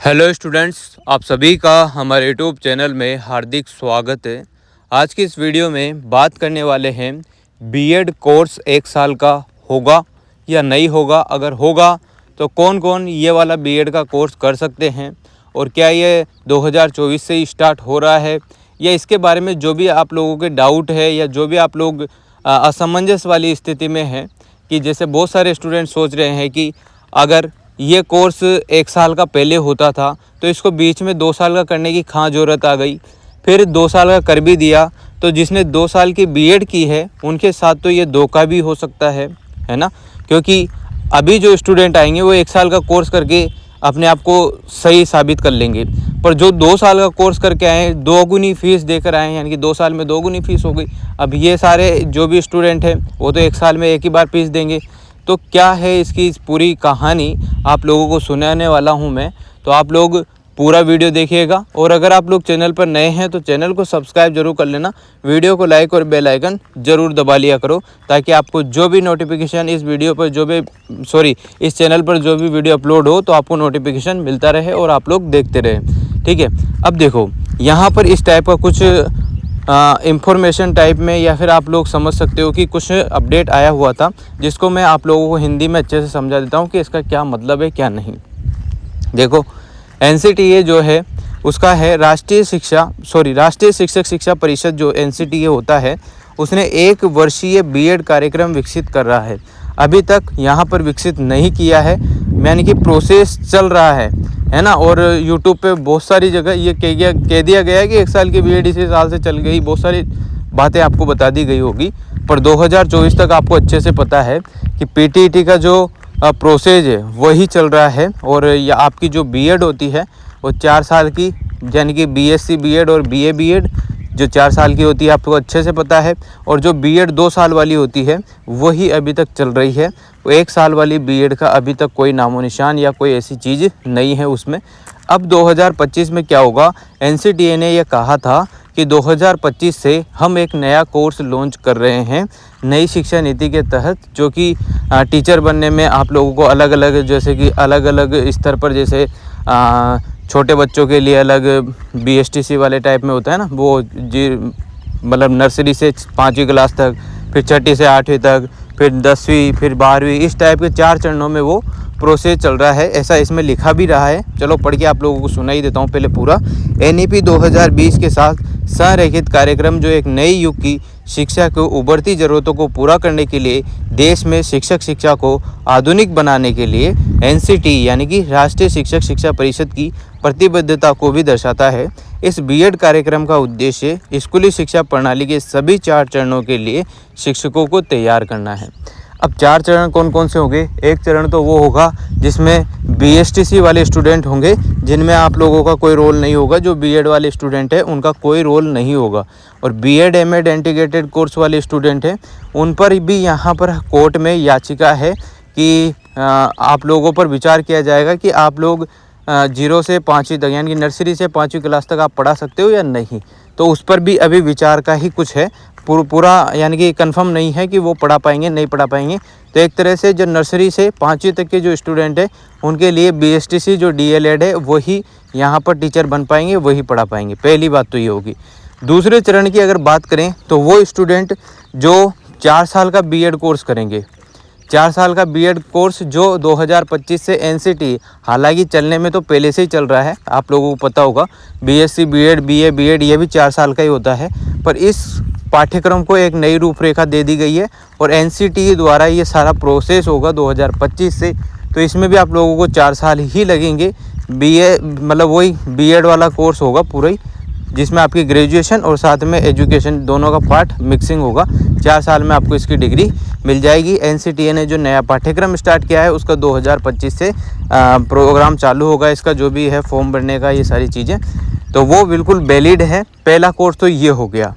Hello students, आप सभी का हमारे यूट्यूब चैनल में हार्दिक स्वागत है। आज की इस वीडियो में बात करने वाले हैं बीएड कोर्स 1 साल का होगा या नहीं होगा, अगर होगा तो कौन कौन ये वाला बीएड का कोर्स कर सकते हैं और क्या ये 2024 से ही स्टार्ट हो रहा है, या इसके बारे में जो भी आप लोगों के डाउट है या जो भी आप लोग असमंजस वाली स्थिति में हैं कि जैसे बहुत सारे स्टूडेंट सोच रहे हैं कि अगर ये कोर्स 1 साल का पहले होता था तो इसको बीच में 2 साल का करने की कहाँ ज़रूरत आ गई। फिर 2 साल का कर भी दिया तो जिसने 2 साल की बीएड की है उनके साथ तो ये धोखा भी हो सकता है ना, क्योंकि अभी जो स्टूडेंट आएंगे वो 1 साल का कोर्स करके अपने आप को सही साबित कर लेंगे, पर जो 2 साल का कोर्स करके आए 2 गुनी फीस देकर आए हैं, यानी कि 2 साल में 2 गुनी फीस हो गई। अब ये सारे जो भी स्टूडेंट हैं वो तो 1 साल में एक ही बार फीस देंगे। तो क्या है इसकी पूरी कहानी आप लोगों को सुनाने वाला हूं मैं, तो आप लोग पूरा वीडियो देखिएगा। और अगर आप लोग चैनल पर नए हैं तो चैनल को सब्सक्राइब जरूर कर लेना, वीडियो को लाइक और बेल आइकन जरूर दबा लिया करो, ताकि आपको जो भी नोटिफिकेशन इस वीडियो पर इस चैनल पर जो भी वीडियो अपलोड हो तो आपको नोटिफिकेशन मिलता रहे और आप लोग देखते रहें। ठीक है, अब देखो यहाँ पर इस टाइप का कुछ इंफॉर्मेशन टाइप में, या फिर आप लोग समझ सकते हो कि कुछ अपडेट आया हुआ था, जिसको मैं आप लोगों को हिंदी में अच्छे से समझा देता हूँ कि इसका क्या मतलब है क्या नहीं। देखो, एनसीटीए जो है उसका है राष्ट्रीय शिक्षक शिक्षा परिषद, जो एनसीटीए होता है उसने 1 वर्षीय बीएड कार्यक्रम विकसित कर रहा है। अभी तक यहाँ पर विकसित नहीं किया है, यानी कि प्रोसेस चल रहा है ना। और यूट्यूब पे बहुत सारी जगह ये कह दिया गया है कि 1 साल की बीएड इसी साल से चल गई, बहुत सारी बातें आपको बता दी गई होगी, पर 2024 तक आपको अच्छे से पता है कि पीटीईटी का जो प्रोसेस है वही चल रहा है। और या आपकी जो बीएड होती है वो 4 साल की, यानी कि बीएससी बीएड और बीए बीएड जो 4 साल की होती है आपको अच्छे से पता है, और जो बीएड 2 साल वाली होती है वही अभी तक चल रही है। 1 साल वाली बीएड का अभी तक कोई नामो निशान या कोई ऐसी चीज़ नहीं है उसमें। अब 2025 में क्या होगा, एनसीटीए ने यह कहा था कि 2025 से हम एक नया कोर्स लॉन्च कर रहे हैं नई शिक्षा नीति के तहत, जो कि टीचर बनने में आप लोगों को अलग अलग, जैसे कि अलग अलग स्तर पर, जैसे छोटे बच्चों के लिए अलग बीएसटीसी वाले टाइप में होता है ना, वो जी मतलब नर्सरी से 5वीं क्लास तक, फिर 6ठी से 8वीं तक, फिर 10वीं, फिर 12वीं, इस टाइप के 4 चरणों में वो प्रोसेस चल रहा है, ऐसा इसमें लिखा भी रहा है। चलो पढ़ के आप लोगों को सुना ही देता हूँ पहले पूरा। एनईपी 2020 के साथ संरेखित कार्यक्रम, जो एक नई युग की शिक्षा को उभरती ज़रूरतों को पूरा करने के लिए देश में शिक्षक शिक्षा को आधुनिक बनाने के लिए एनसीटी यानी कि राष्ट्रीय शिक्षक शिक्षा परिषद की प्रतिबद्धता को भी दर्शाता है। इस बीएड कार्यक्रम का उद्देश्य स्कूली शिक्षा प्रणाली के सभी 4 चरणों के लिए शिक्षकों को तैयार करना है। अब 4 चरण कौन कौन से होंगे? एक चरण तो वो होगा जिसमें बीएसटीसी वाले स्टूडेंट होंगे, जिनमें आप लोगों का कोई रोल नहीं होगा। जो बीएड वाले स्टूडेंट हैं उनका कोई रोल नहीं होगा। और बीएड एमएड इंटीग्रेटेड कोर्स वाले स्टूडेंट हैं उन पर भी यहाँ पर कोर्ट में याचिका है कि आप लोगों पर विचार किया जाएगा कि आप लोग 0 से 5वीं तक, यानी कि नर्सरी से 5वीं क्लास तक आप पढ़ा सकते हो या नहीं। तो उस पर भी अभी विचार का ही कुछ है, पूरा यानी कि कंफर्म नहीं है कि वो पढ़ा पाएंगे नहीं पढ़ा पाएंगे। तो एक तरह से जो नर्सरी से 5वीं तक के जो स्टूडेंट है उनके लिए बीएसटीसी जो डीएलएड है वही यहाँ पर टीचर बन पाएंगे, वही पढ़ा पाएंगे। पहली बात तो ये होगी। दूसरे चरण की अगर बात करें तो वो स्टूडेंट जो 4 साल का बीएड कोर्स करेंगे, 4 साल का बीएड कोर्स जो 2025 से एनसीटी, हालांकि चलने में तो पहले से ही चल रहा है, आप लोगों को पता होगा, बीएससी बीएड बीए बीएड ये भी 4 साल का ही होता है, पर इस पाठ्यक्रम को एक नई रूपरेखा दे दी गई है और एनसीटी द्वारा ये सारा प्रोसेस होगा 2025 से। तो इसमें भी आप लोगों को 4 साल ही लगेंगे। बीए मतलब वही बीएड वाला कोर्स होगा पूरा ही, जिसमें आपकी ग्रेजुएशन और साथ में एजुकेशन दोनों का पार्ट मिक्सिंग होगा। 4 साल में आपको इसकी डिग्री मिल जाएगी। एनसीटीए ने जो नया पाठ्यक्रम स्टार्ट किया है उसका 2025 से प्रोग्राम चालू होगा, इसका जो भी है फॉर्म भरने का, ये सारी चीज़ें, तो वो बिल्कुल वैलिड है। पहला कोर्स तो ये हो गया।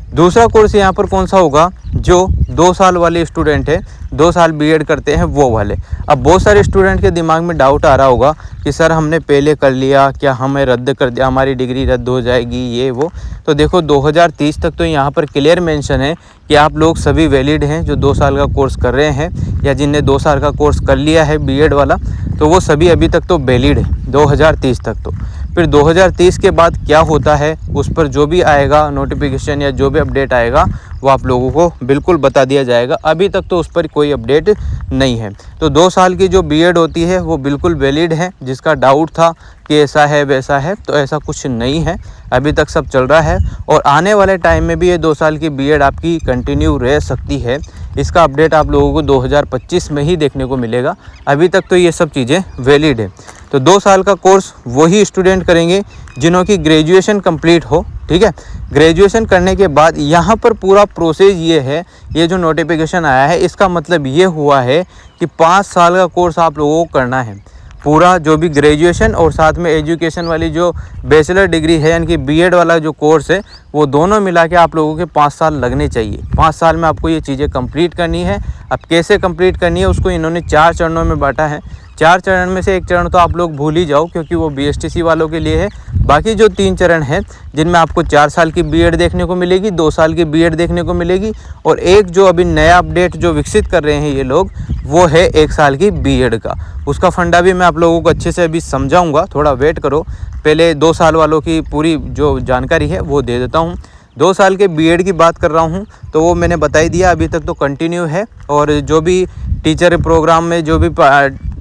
दूसरा कोर्स यहाँ पर कौन सा होगा? जो 2 साल वाले स्टूडेंट है, 2 साल बीएड करते हैं वो वाले। अब बहुत सारे स्टूडेंट के दिमाग में डाउट आ रहा होगा कि सर हमने पहले कर लिया, क्या हमें रद्द कर दिया, हमारी डिग्री रद्द हो जाएगी, ये वो। तो देखो 2030 तक तो यहाँ पर क्लियर मेंशन है कि आप लोग सभी वैलिड हैं जो 2 साल का कोर्स कर रहे हैं या जिनने 2 साल का कोर्स कर लिया है बीएड वाला। तो वो सभी अभी तक तो वैलिड है 2030 तक। तो फिर 2030 के बाद क्या होता है उस पर जो भी आएगा नोटिफिकेशन या जो भी अपडेट आएगा वो आप लोगों को बिल्कुल बता दिया जाएगा। अभी तक तो उस पर कोई अपडेट नहीं है। तो 2 साल की जो बीएड होती है वो बिल्कुल वैलिड है। जिसका डाउट था कि ऐसा है वैसा है, तो ऐसा कुछ नहीं है, अभी तक सब चल रहा है। और आने वाले टाइम में भी ये 2 साल की बीएड आपकी कंटिन्यू रह सकती है। इसका अपडेट आप लोगों को 2025 में ही देखने को मिलेगा। अभी तक तो ये सब चीज़ें वैलिड है। तो 2 साल का कोर्स वही स्टूडेंट करेंगे जिन्हों की ग्रेजुएशन कंप्लीट हो, ठीक है। ग्रेजुएशन करने के बाद यहाँ पर पूरा प्रोसेस ये है, ये जो नोटिफिकेशन आया है इसका मतलब ये हुआ है कि 5 साल का कोर्स आप लोगों को करना है। पूरा जो भी ग्रेजुएशन और साथ में एजुकेशन वाली जो बैचलर डिग्री है यानी कि बीएड वाला जो कोर्स है वो दोनों मिला के आप लोगों के 5 साल लगने चाहिए। 5 साल में आपको ये चीज़ें कंप्लीट करनी है। अब कैसे कंप्लीट करनी है उसको इन्होंने 4 चरणों में बांटा है। 4 चरण में से एक चरण तो आप लोग भूल ही जाओ क्योंकि वो बीएसटीसी वालों के लिए है। बाकी जो 3 चरण हैं जिनमें आपको 4 साल की बीएड देखने को मिलेगी, 2 साल की बीएड देखने को मिलेगी और एक जो अभी नया अपडेट जो विकसित कर रहे हैं ये लोग वो है 1 साल की बीएड का। उसका फंडा भी मैं आप लोगों को अच्छे से अभी समझाऊंगा, थोड़ा वेट करो। पहले 2 साल वालों की पूरी जो जानकारी है वो दे देता हूँ। 2 साल के बीएड की बात कर रहा हूँ तो वो मैंने बता ही दिया, अभी तक तो कंटिन्यू है। और जो भी टीचर प्रोग्राम में जो भी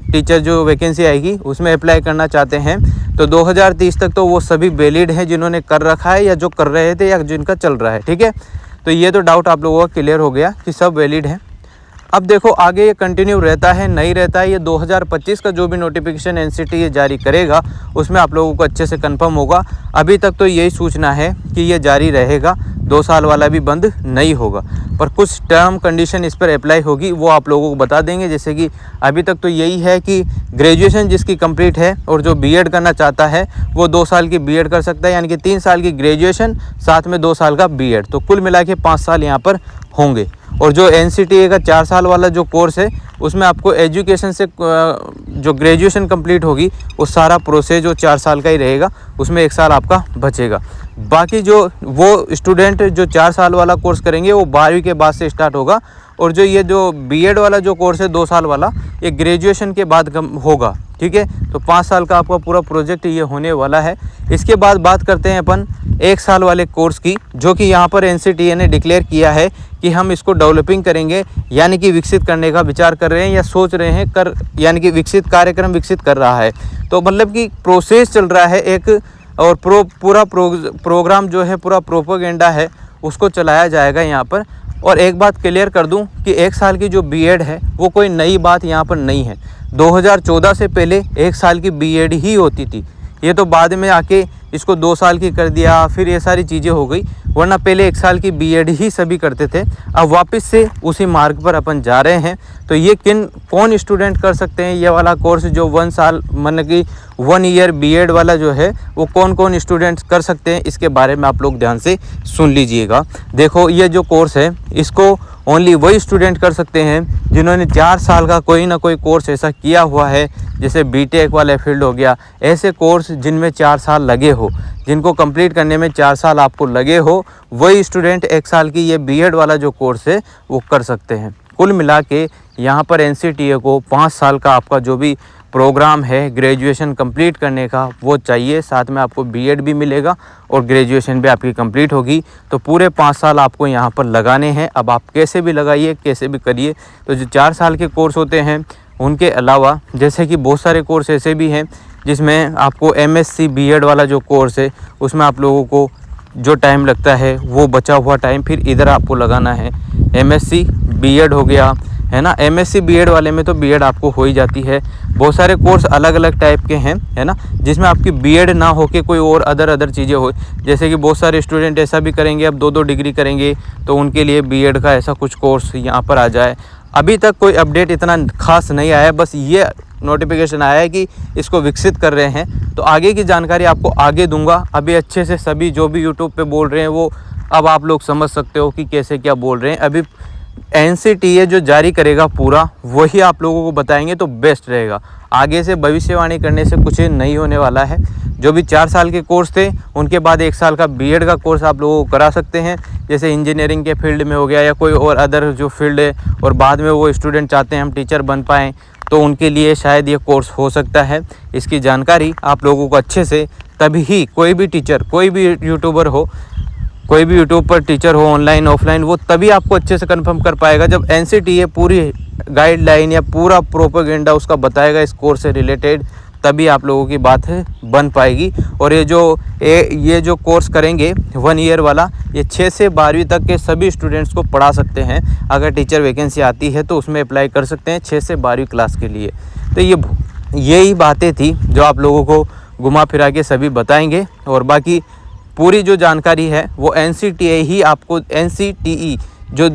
टीचर जो वैकेंसी आएगी उसमें अप्लाई करना चाहते हैं तो 2030 तक तो वो सभी वैलिड हैं जिन्होंने कर रखा है या जो कर रहे थे या जिनका चल रहा है, ठीक है। तो ये तो डाउट आप लोगों का क्लियर हो गया कि सब वैलिड है। अब देखो आगे ये कंटिन्यू रहता है नहीं रहता है, ये 2025 का जो भी नोटिफिकेशन एनसीटी ये जारी करेगा उसमें आप लोगों को अच्छे से कंफर्म होगा। अभी तक तो यही सूचना है कि ये जारी रहेगा, 2 साल वाला भी बंद नहीं होगा, पर कुछ टर्म कंडीशन इस पर अप्लाई होगी वो आप लोगों को बता देंगे। जैसे कि अभी तक तो यही है कि ग्रेजुएशन जिसकी कंप्लीट है और जो बीएड करना चाहता है वो 2 साल की बीएड कर सकता है, यानी कि 3 साल की ग्रेजुएशन साथ में 2 साल का बीएड, तो कुल मिला के 5 साल यहाँ पर होंगे। और जो एनसीटीए का 4 साल वाला जो कोर्स है उसमें आपको एजुकेशन से जो ग्रेजुएशन कंप्लीट होगी वो सारा प्रोसेस जो 4 साल का ही रहेगा, उसमें 1 साल आपका बचेगा। बाकी जो वो स्टूडेंट जो 4 साल वाला कोर्स करेंगे वो 12वीं के बाद से स्टार्ट होगा। और जो ये जो बीएड वाला जो कोर्स है 2 साल वाला ये ग्रेजुएशन के बाद होगा, ठीक है। तो 5 साल का आपका पूरा प्रोजेक्ट ये होने वाला है। इसके बाद बात करते हैं अपन 1 साल वाले कोर्स की, जो कि यहाँ पर एनसीटीए ने डिक्लेयर किया है कि हम इसको डेवलपिंग करेंगे, यानी कि विकसित करने का विचार कर रहे हैं या सोच रहे हैं यानी कि विकसित कार्यक्रम विकसित कर रहा है। तो मतलब कि प्रोसेस चल रहा है एक, और पूरा प्रोग्राम जो है पूरा प्रोपेगेंडा है उसको चलाया जाएगा यहाँ पर। और एक बात क्लियर कर दूं कि 1 साल की जो बीएड है वो कोई नई बात यहाँ पर नहीं है। 2014 से पहले 1 साल की बीएड ही होती थी, ये तो बाद में आके इसको 2 साल की कर दिया, फिर ये सारी चीज़ें हो गई, वरना पहले 1 साल की बीएड ही सभी करते थे। अब वापस से उसी मार्ग पर अपन जा रहे हैं। तो ये कौन स्टूडेंट कर सकते हैं ये वाला कोर्स जो 1 साल मतलब कि 1 ईयर बीएड वाला जो है वो कौन स्टूडेंट्स कर सकते हैं, इसके बारे में आप लोग ध्यान से सुन लीजिएगा। देखो ये जो कोर्स है इसको ओनली वही स्टूडेंट कर सकते हैं जिन्होंने 4 साल का कोई ना कोई कोर्स ऐसा किया हुआ है, जैसे बीटेक वाले फील्ड हो गया, ऐसे कोर्स जिनमें 4 साल लगे हो, जिनको कंप्लीट करने में 4 साल आपको लगे हो, वही स्टूडेंट 1 साल की ये बीएड वाला जो कोर्स है वो कर सकते हैं। कुल मिला के यहाँ पर एनसीटीए को 5 साल का आपका जो भी प्रोग्राम है ग्रेजुएशन कंप्लीट करने का वो चाहिए, साथ में आपको बीएड भी मिलेगा और ग्रेजुएशन भी आपकी कंप्लीट होगी। तो पूरे 5 साल आपको यहाँ पर लगाने हैं। अब आप कैसे भी लगाइए कैसे भी करिए। तो जो 4 साल के कोर्स होते हैं उनके अलावा जैसे कि बहुत सारे कोर्स ऐसे भी हैं जिसमें आपको एमएससी बीएड वाला जो कोर्स है उसमें आप लोगों को जो टाइम लगता है वो बचा हुआ टाइम फिर इधर आपको लगाना है। एमएससी बीएड हो गया है ना, एमएससी बीएड वाले में तो बीएड आपको हो ही जाती है। बहुत सारे कोर्स अलग अलग टाइप के हैं है ना, जिसमें आपकी बीएड ना हो के कोई और अदर चीज़ें हो। जैसे कि बहुत सारे स्टूडेंट ऐसा भी करेंगे, अब 2-2 डिग्री करेंगे तो उनके लिए बीएड का ऐसा कुछ कोर्स यहाँ पर आ जाए। अभी तक कोई अपडेट इतना खास नहीं आया है, बस ये नोटिफिकेशन आया है कि इसको विकसित कर रहे हैं। तो आगे की जानकारी आपको आगे दूंगा। अभी अच्छे से सभी जो भी यूट्यूब पे बोल रहे हैं वो अब आप लोग समझ सकते हो कि कैसे क्या बोल रहे हैं। अभी एनसीटीए जो जारी करेगा पूरा वही आप लोगों को बताएंगे तो बेस्ट रहेगा। आगे से भविष्यवाणी करने से कुछ नहीं होने वाला है। जो भी 4 साल के कोर्स थे उनके बाद 1 साल का बीएड का कोर्स आप लोगों को करा सकते हैं, जैसे इंजीनियरिंग के फील्ड में हो गया या कोई और अदर जो फील्ड है, और बाद में वो स्टूडेंट चाहते हैं हम टीचर बन पाएँ तो उनके लिए शायद ये कोर्स हो सकता है। इसकी जानकारी आप लोगों को अच्छे से तभी ही कोई भी टीचर, कोई भी यूट्यूबर हो, कोई भी यूट्यूब पर टीचर हो, ऑनलाइन ऑफलाइन, वो तभी आपको अच्छे से कंफर्म कर पाएगा जब NCTA पूरी गाइडलाइन या पूरा प्रोपेगेंडा उसका बताएगा इस कोर्स से रिलेटेड, तभी आप लोगों की बात बन पाएगी। और ये जो कोर्स करेंगे 1 ईयर वाला, ये 6 से 12वीं तक के सभी स्टूडेंट्स को पढ़ा सकते हैं। अगर टीचर वैकेंसी आती है तो उसमें अप्लाई कर सकते हैं 6 से 12वीं क्लास के लिए। तो यही बातें थी जो आप लोगों को घुमा फिरा के सभी बताएंगे। और बाकी पूरी जो जानकारी है वो NCTA ही आपको, NCTE जो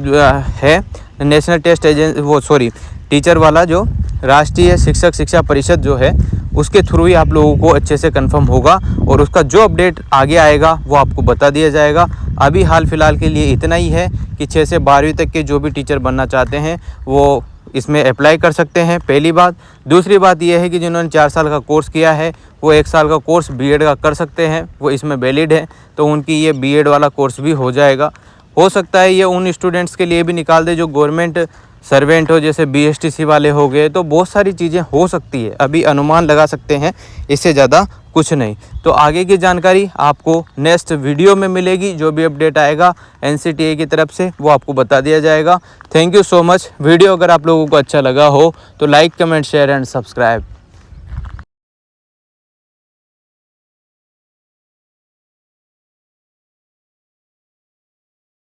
है नेशनल टेस्ट एजेंसी, टीचर वाला जो राष्ट्रीय शिक्षक शिक्षा परिषद जो है, उसके थ्रू ही आप लोगों को अच्छे से कंफर्म होगा और उसका जो अपडेट आगे आएगा वो आपको बता दिया जाएगा। अभी हाल फिलहाल के लिए इतना ही है कि 6 से 12वीं तक के जो भी टीचर बनना चाहते हैं वो इसमें अप्लाई कर सकते हैं, पहली बात। दूसरी बात यह है कि जिन्होंने 4 साल का कोर्स किया है वो 1 साल का कोर्स BEd का कर सकते हैं, वो इसमें वैलिड है, तो उनकी ये BEd वाला कोर्स भी हो जाएगा। हो सकता है ये उन स्टूडेंट्स के लिए भी निकाल दे जो गवर्नमेंट सर्वेंट हो, जैसे BSTC वाले हो गए, तो बहुत सारी चीज़ें हो सकती है, अभी अनुमान लगा सकते हैं, इससे ज़्यादा कुछ नहीं। तो आगे की जानकारी आपको नेक्स्ट वीडियो में मिलेगी, जो भी अपडेट आएगा NCTA की तरफ से वो आपको बता दिया जाएगा। Thank you so much. Video अगर आप लोगों को अच्छा लगा हो तो like, comment, share and subscribe.